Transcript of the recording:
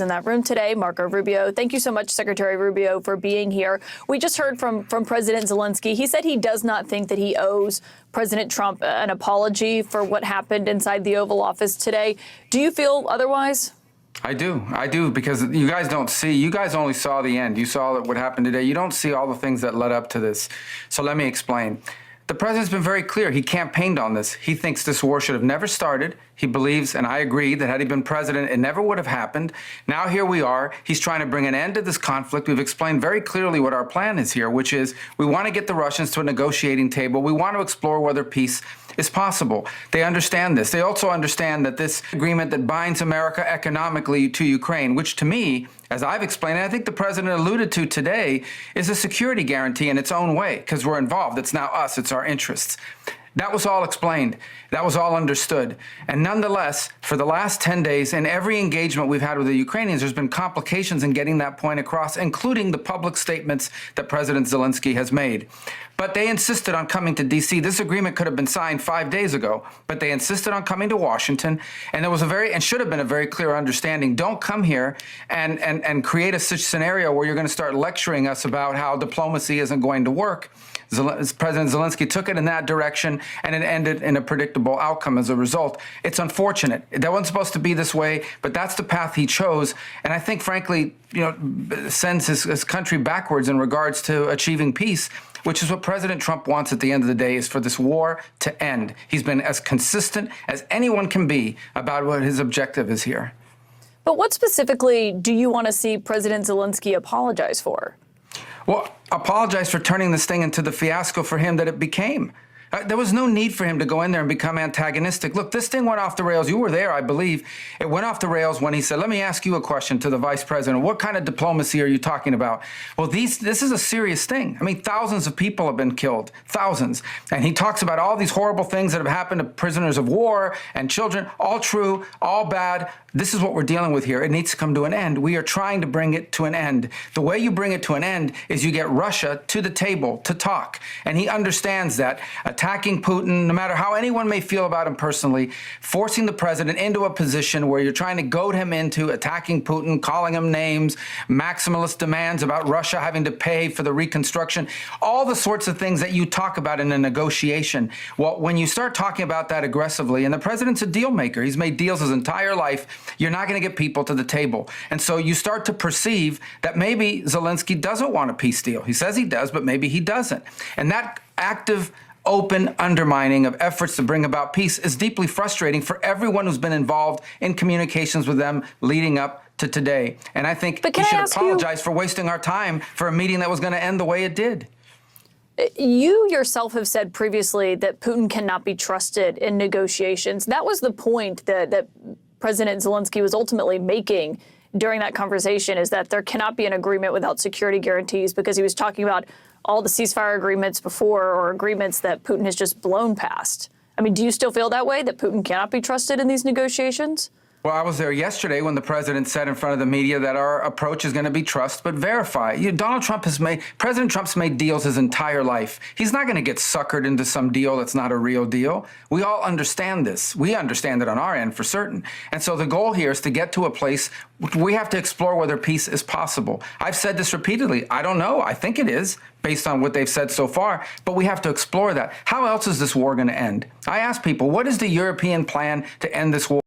in that room today, Marco Rubio. Thank you so much, Secretary Rubio, for being here. We just heard from President Zelensky. He said he does not think that he owes President Trump an apology for what happened inside the Oval Office today. Do you feel otherwise? I do, because you guys don't see, you guys only saw the end. You saw what happened today. You don't see all the things that led up to this. So let me explain. The president's been very clear. He campaigned on this. He thinks this war should have never started. He believes, and I agree, that had he been president, it never would have happened. Now here we are. He's trying to bring an end to this conflict. We've explained very clearly what our plan is here, which is we want to get the Russians to a negotiating table. We want to explore whether peace is possible. They understand this. They also understand that this agreement that binds America economically to Ukraine, which to me, as I've explained, and I think the president alluded to today, is a security guarantee in its own way, because we're involved. It's now us. It's our interests. That was all explained. That was all understood. And nonetheless, for the last 10 days, in every engagement we've had with the Ukrainians, there's been complications in getting that point across, including the public statements that President Zelensky has made. But they insisted on coming to D.C. This agreement could have been signed 5 days ago, but they insisted on coming to Washington. And there was and should have been a very clear understanding. Don't come here and create a scenario where you're going to start lecturing us about how diplomacy isn't going to work. President Zelensky took it in that direction, and it ended in a predictable outcome as a result. It's unfortunate. That wasn't supposed to be this way, but that's the path he chose. And I think, frankly, sends his country backwards in regards to achieving peace, which is what President Trump wants at the end of the day, is for this war to end. He's been as consistent as anyone can be about what his objective is here. But what specifically do you want to see President Zelensky apologize for? Well, apologize for turning this thing into the fiasco for him that it became. There was no need for him to go in there and become antagonistic. Look, this thing went off the rails. You were there, I believe. It went off the rails when he said, let me ask you a question to the vice president. What kind of diplomacy are you talking about? Well, this is a serious thing. I mean, thousands of people have been killed, thousands. And he talks about all these horrible things that have happened to prisoners of war and children, all true, all bad. This is what we're dealing with here. It needs to come to an end. We are trying to bring it to an end. The way you bring it to an end is you get Russia to the table to talk. And he understands that. Attacking Putin, no matter how anyone may feel about him personally, forcing the president into a position where you're trying to goad him into attacking Putin, calling him names, maximalist demands about Russia having to pay for the reconstruction, all the sorts of things that you talk about in a negotiation. Well, when you start talking about that aggressively, and the president's a deal maker, he's made deals his entire life, you're not going to get people to the table. And so you start to perceive that maybe Zelensky doesn't want a peace deal. He says he does, but maybe he doesn't. And that active, open undermining of efforts to bring about peace is deeply frustrating for everyone who's been involved in communications with them leading up to today. And I think he should apologize for wasting our time for a meeting that was going to end the way it did. You yourself have said previously that Putin cannot be trusted in negotiations. That was the point that President Zelensky was ultimately making during that conversation, is that there cannot be an agreement without security guarantees, because he was talking about all the ceasefire agreements before, or agreements that Putin has just blown past. I mean, do you still feel that way, that Putin cannot be trusted in these negotiations? Well, I was there yesterday when the president said in front of the media that our approach is going to be trust but verify. President Trump's made deals his entire life. He's not going to get suckered into some deal that's not a real deal. We all understand this. We understand it on our end for certain. And so the goal here is to get to a place where we have to explore whether peace is possible. I've said this repeatedly. I don't know. I think it is, based on what they've said so far, but we have to explore that. How else is this war going to end? I ask people, what is the European plan to end this war?